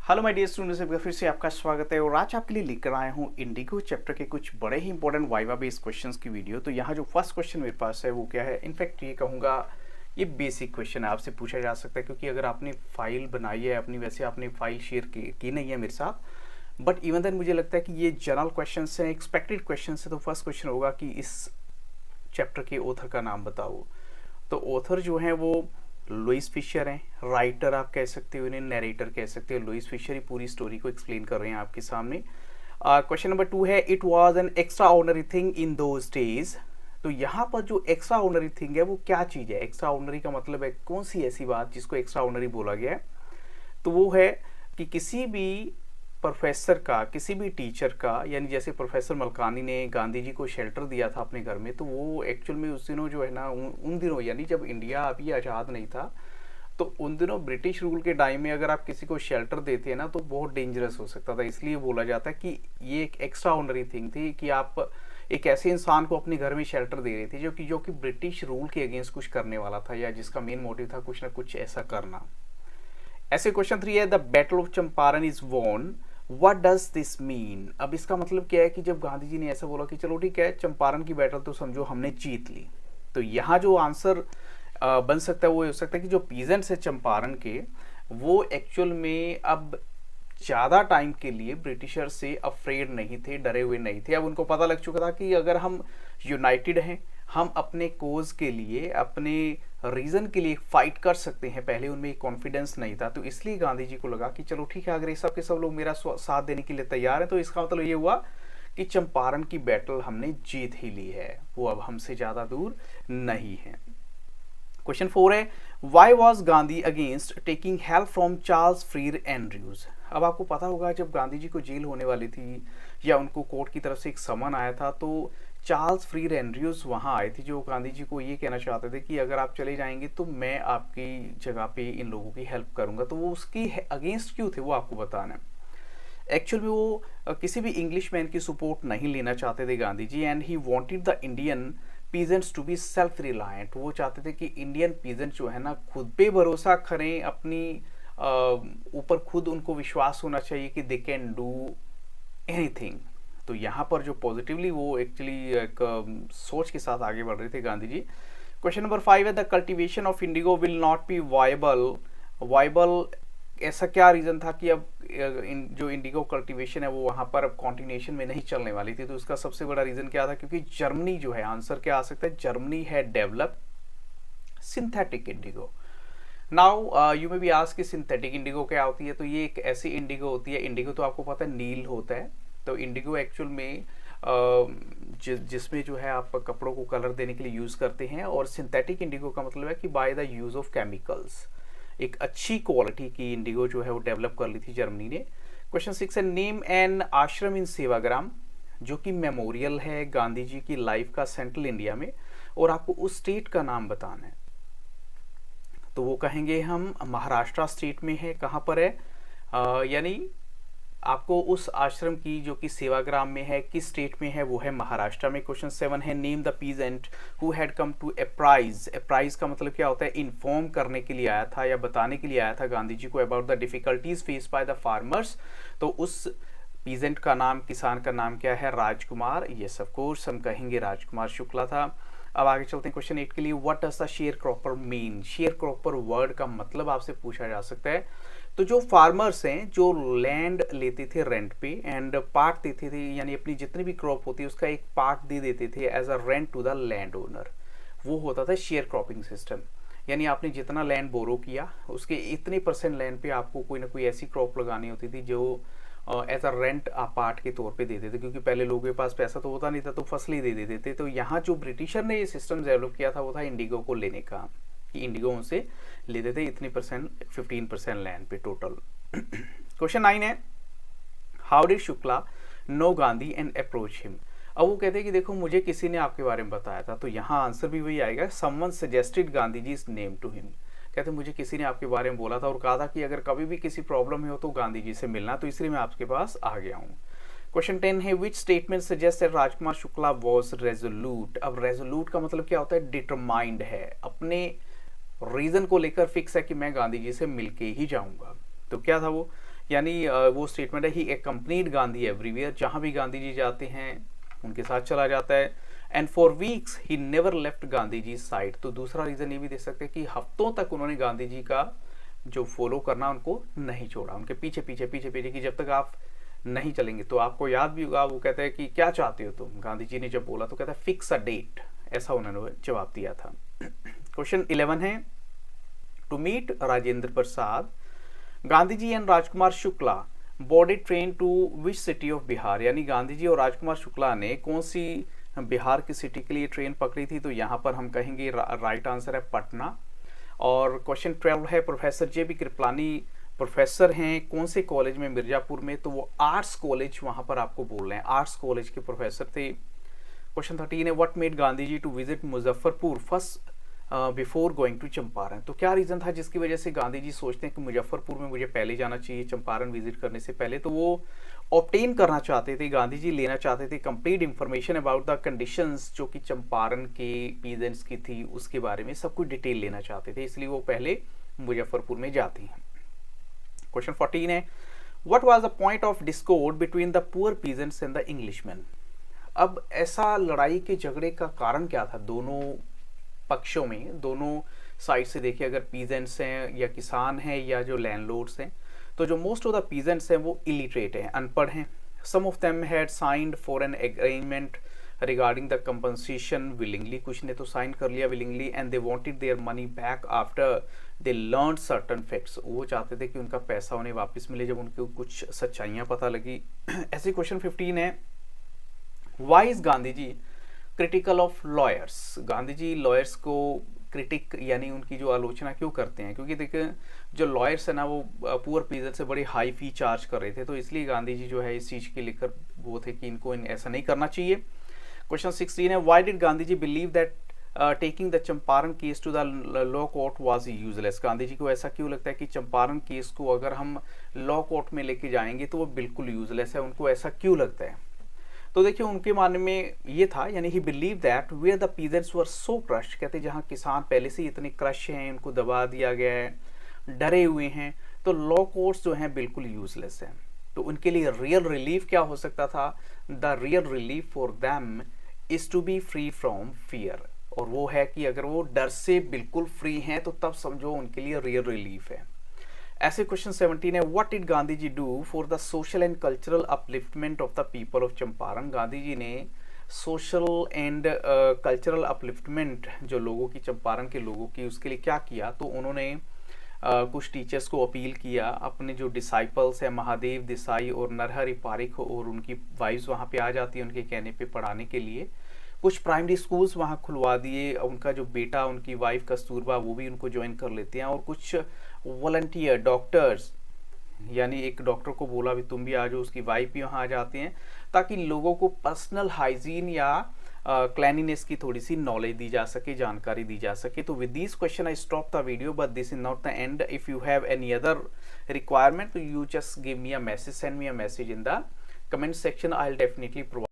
Hello my dear students, एक बार फिर से आपका स्वागत है। और आज आपके लिए लेकर आया हूँ इंडिगो चैप्टर के कुछ बड़े ही इंपॉर्टेंट वाइवा बेस्ड क्वेश्चंस की वीडियो। तो यहाँ जो फर्स्ट क्वेश्चन मेरे पास है वो क्या है, इनफैक्ट ये कहूँगा ये बेसिक क्वेश्चन है, आपसे पूछा जा सकता है क्योंकि अगर आपने फाइल बनाई है अपनी, वैसे आपने फाइल शेयर की नहीं है मेरे साथ, बट इवन देन मुझे लगता है कि ये जनरल क्वेश्चन हैं, एक्सपेक्टेड क्वेश्चन है। तो फर्स्ट क्वेश्चन होगा कि इस चैप्टर के ऑथर का नाम बताओ। तो ऑथर जो है वो लुइस फिशर हैं, राइटर आप कह सकते हो, इन्हें नरेटर कह सकते हो। लुइस फिशर ही पूरी स्टोरी को एक्सप्लेन कर रहे हैं आपके सामने। क्वेश्चन नंबर 2 है, it was an extra ordinary thing in those days. तो यहाँ पर जो एक्स्ट्रा ऑर्डिनरी थिंग है वो क्या चीज़ है? एक्स्ट्रा ऑर्डिनरी का मतलब है कौन सी ऐसी बात जिसको एक्स्ट्रा ऑर्डिनरी बोला गया है? तो वो है कि किसी भी प्रोफेसर का, किसी भी टीचर का, यानी जैसे प्रोफेसर मलकानी ने गांधी जी को शेल्टर दिया था अपने घर में, तो वो एक्चुअल में उस दिनों जो है ना, उन दिनों यानी जब इंडिया अभी आज़ाद नहीं था, तो उन दिनों ब्रिटिश रूल के टाइम में अगर आप किसी को शेल्टर देते हैं ना तो बहुत डेंजरस हो सकता था। इसलिए बोला जाता है कि ये एक एक्स्ट्रा ऑर्डिनरी थिंग थी कि आप एक ऐसे इंसान को अपने घर में शेल्टर दे रहे थे जो कि ब्रिटिश रूल के अगेंस्ट कुछ करने वाला था, या जिसका मेन मोटिव था कुछ ना कुछ ऐसा करना। ऐसे क्वेश्चन 3 है, the battle of Champaran is won, what does this mean. अब इसका मतलब क्या है कि जब गांधी जी ने ऐसा बोला कि चलो ठीक है, चंपारण की बैटल तो समझो हमने जीत ली, तो यहाँ जो आंसर बन सकता है वो हो सकता है कि जो पीजेंट्स है चंपारण के, वो एक्चुअल में अब ज़्यादा टाइम के लिए ब्रिटिशर से अफ्रेड नहीं थे, डरे हुए नहीं थे। अब उनको पता लग चुका था कि अगर हम यूनाइटेड हैं, हम अपने कोज के लिए, अपने रीज़न के लिए फाइट कर सकते हैं। पहले उनमें एक कॉन्फिडेंस नहीं था, तो इसलिए गांधी जी को लगा कि चलो ठीक है, अगर ये सब के सब लोग मेरा साथ देने के लिए तैयार हैं, तो इसका मतलब ये हुआ कि चंपारण की बैटल हमने जीत ही ली है, वो अब हमसे ज़्यादा दूर नहीं है। क्वेश्चन 4 है, why was Gandhi against taking help from Charles Freer Andrews. अब आपको पता होगा जब गांधी जी को जेल होने वाली थी या उनको कोर्ट की तरफ से एक समन आया था, तो चार्ल्स फ्रीर एंड्रयूज वहाँ आए थे, जो गांधी जी को ये कहना चाहते थे कि अगर आप चले जाएंगे तो मैं आपकी जगह पे इन लोगों की हेल्प करूंगा। तो वो उसकी अगेंस्ट क्यों थे वो आपको बताना है। एक्चुअल में वो किसी भी इंग्लिश मैन की सपोर्ट नहीं लेना चाहते थे Gandhi ji, and he wanted the Indian peasants to be self reliant. वो चाहते थे कि इंडियन पीजेंट जो है ना खुद पे भरोसा करें, अपनी ऊपर खुद उनको विश्वास होना चाहिए कि दे कैन डू एनीथिंग। तो यहाँ पर जो पॉजिटिवली वो एक्चुअली एक सोच के साथ आगे बढ़ रहे थे गांधी जी। क्वेश्चन नंबर 5 है, the cultivation of Indigo will not be viable. ऐसा क्या रीज़न था कि अब जो इंडिगो कल्टीवेशन है वो वहाँ पर अब कॉन्टिन्यूएशन में नहीं चलने वाली थी? तो उसका सबसे बड़ा रीज़न क्या था, क्योंकि जर्मनी जो है, आंसर क्या आ सकता है, जर्मनी है develop synthetic Indigo. Now you में भी आस्क कि सिंथेटिक इंडिगो क्या होती है। तो ये एक ऐसी इंडिगो होती है, इंडिगो तो आपको पता है नील होता है, तो इंडिगो एक्चुअल में जिसमें जो है आप कपड़ों को कलर देने के लिए यूज़ करते हैं, और सिंथेटिक इंडिगो का मतलब है कि by the use of chemicals. एक अच्छी क्वालिटी की इंडिगो जो है वो डेवलप कर ली थी जर्मनी ने। क्वेश्चन 6 है, नेम एन आश्रम इन सेवाग्राम, जो कि मेमोरियल है गांधी जी की लाइफ का सेंट्रल इंडिया में, और आपको उस स्टेट का नाम बताना है। तो वो कहेंगे हम महाराष्ट्र स्टेट में है। कहाँ पर है? यानी आपको उस आश्रम की जो कि सेवाग्राम में है, किस स्टेट में है, वो है महाराष्ट्र में। क्वेश्चन 7 है, name the peasant who had come to uprise. Uprise का मतलब क्या होता है? इन्फॉर्म करने के लिए आया था या बताने के लिए आया था गांधी जी को about the difficulties face by the farmers. तो उस पीजेंट का नाम, किसान का नाम क्या है? राजकुमार। यस ऑफ कोर्स, हम कहेंगे राजकुमार शुक्ला था। अब आगे चलते हैं क्वेश्चन 8 के लिए, what does the share cropper mean. Share cropper word का मतलब आपसे पूछा जा सकता है। तो जो फार्मर्स हैं, जो लैंड लेते थे रेंट पे एंड पार्ट देते थे, यानी अपनी जितनी भी क्रॉप होती है उसका एक पार्ट दे देते थे as a rent to the land owner, वो होता था शेयर क्रॉपिंग सिस्टम। यानी आपने जितना लैंड बोरो किया उसके इतने % लैंड पे आपको कोई ना कोई ऐसी क्रॉप लगानी होती थी जो एज अ रेंट पार्ट के तौर पे देते थे, क्योंकि पहले लोगों के पास पैसा तो होता नहीं था, तो फसलें दे देते थे। तो यहाँ जो ब्रिटिशर ने ये सिस्टम डेवलप किया था वो था इंडिगो को लेने का, कि इंडिगो उनसे लेते थे इतनी % 15% लैंड पे टोटल। क्वेश्चन 9 है, how did Shukla know Gandhi and approach him. अब वो कहते हैं कि देखो मुझे किसी ने आपके बारे में बताया था, तो यहाँ आंसर भी वही आएगा, someone suggested Gandhi ji name to him. कहते मुझे किसी ने आपके बारे में बोला था और कहा था कि अगर कभी भी किसी प्रॉब्लम हो तो गांधी जी से मिलना, तो इसलिए मैं आपके पास आ गया हूँ। क्वेश्चन 10 है, which statement suggest that Rajkumar Shukla was resolute. अब रेजोल्यूट का मतलब क्या होता है? डिटरमाइंड है, अपने रीजन को लेकर फिक्स है कि मैं गांधी जी से मिलके ही जाऊंगा। तो क्या था वो? यानी वो स्टेटमेंट है, ही एक्कम्पनीड गांधी एवरीवेयर, जहाँ भी गांधी जी जाते हैं उनके साथ चला जाता है। And for weeks he never left Gandhi ji side, तो दूसरा रीजन ये भी दे सकते हैं कि हफ्तों तक उन्होंने गांधी जी का जो फॉलो करना उनको नहीं छोड़ा, उनके पीछे पीछे पीछे पीछे कि जब तक आप नहीं चलेंगे। तो आपको याद भी होगा, वो कहते हैं कि क्या चाहते हो तुम, गांधी जी ने जब बोला तो कहता है फिक्स अ डेट, ऐसा उन्होंने जवाब दिया था। क्वेश्चन 11 है, to meet Rajendra Prasad Gandhi ji and Rajkumar Shukla boarded train to which city of Bihar, यानी गांधी जी और राजकुमार शुक्ला ने कौन सी बिहार की सिटी के लिए ट्रेन पकड़ी थी, तो यहाँ पर हम कहेंगे राइट आंसर है पटना। और क्वेश्चन 12 है, professor J B Kripalani professor हैं कौन से कॉलेज में, मिर्जापुर में, तो वो आर्ट्स कॉलेज वहाँ पर आपको बोल रहे हैं, आर्ट्स कॉलेज के प्रोफेसर थे। क्वेश्चन 13 है, what made Gandhi ji to visit Muzaffarpur first before going to Champaran, तो क्या रीज़न था जिसकी वजह से गांधी जी सोचते हैं कि मुजफ्फरपुर में मुझे पहले जाना चाहिए चंपारण विजिट करने से पहले, तो वो ऑब्टेन करना चाहते थे, गांधी जी लेना चाहते थे complete information about the conditions जो कि चंपारण के पीजेंट्स की थी उसके बारे में सब कुछ डिटेल लेना चाहते थे, इसलिए वो पहले मुजफ्फरपुर में जाते हैं। क्वेश्चन 14 है, what was the point of Discord between the poor peasants and the Englishman, अब ऐसा लड़ाई के झगड़े का कारण क्या था दोनों पक्षों में, दोनों साइड से देखिए, अगर पीजेंट्स हैं या किसान हैं या जो लैंडलॉर्ड्स हैं, तो जो मोस्ट ऑफ द पीजेंट्स हैं वो इलिटरेट हैं, अनपढ़ हैं। Some of them had signed for an agreement regarding the compensation willingly, कुछ ने तो साइन कर लिया willingly, and they wanted their money back after they learn certain facts, वो चाहते थे कि उनका पैसा उन्हें वापस मिले जब उनको कुछ सच्चाइयाँ पता लगी। ऐसे क्वेश्चन 15 है, why is Gandhi ji critical of lawyers, Gandhi ji lawyers को क्रिटिक यानी उनकी जो आलोचना क्यों करते हैं, क्योंकि देखिए जो लॉयर्स है ना वो पुअर पीजल से बड़ी हाई फी चार्ज कर रहे थे, तो इसलिए गांधी जी जो है इस चीज़ के लेकर वो थे कि इनको ऐसा नहीं करना चाहिए। क्वेश्चन 16 है, why did Gandhi ji believe that taking the Champaran case to the law court was useless, Gandhi ji को ऐसा क्यों लगता है कि चंपारण केस को अगर हम लॉ कोर्ट में लेके जाएंगे तो वो बिल्कुल यूजलेस है, उनको ऐसा क्यों लगता है, तो देखिए उनके मानने में ये था, यानी he believe that where the peasants were so crush, कहते जहाँ किसान पहले से इतने क्रश हैं, उनको दबा दिया गया है, डरे हुए हैं, तो लॉ कोर्ट्स जो हैं बिल्कुल यूजलेस हैं, तो उनके लिए रियल रिलीफ क्या हो सकता था, the real relief for them is to be free from fear, और वो है कि अगर वो डर से बिल्कुल फ्री हैं तो तब समझो उनके लिए रियल रिलीफ है। ऐसे क्वेश्चन 17 है, what did Gandhi ji do for the social and cultural upliftment of the people of Champaran, Gandhi ji ने सोशल एंड कल्चरल अपलिफ्टमेंट जो लोगों की, चंपारण के लोगों की, उसके लिए क्या किया, तो उन्होंने कुछ टीचर्स को अपील किया, अपने जो डिसाइपल्स हैं महादेव देसाई और नरहरि पारिक और उनकी वाइफ्स वहाँ पे आ जाती है उनके कहने पे पढ़ाने के लिए, कुछ प्राइमरी स्कूल्स वहाँ खुलवा दिए, उनका जो बेटा उनकी वाइफ कस्तूरबा वो भी उनको ज्वाइन कर लेते हैं, और कुछ वॉलंटियर डॉक्टर्स, यानी एक डॉक्टर को बोला भी तुम भी आ जाओ, उसकी वाइफ भी वहाँ आ जाते हैं, ताकि लोगों को पर्सनल हाइजीन या क्लैनिनेस की थोड़ी सी नॉलेज दी जा सके, जानकारी दी जा सके। तो with this question I stop the video, but this is not the end. If you have any other requirement you just give me a message, send me a message in the comment section, I will definitely provide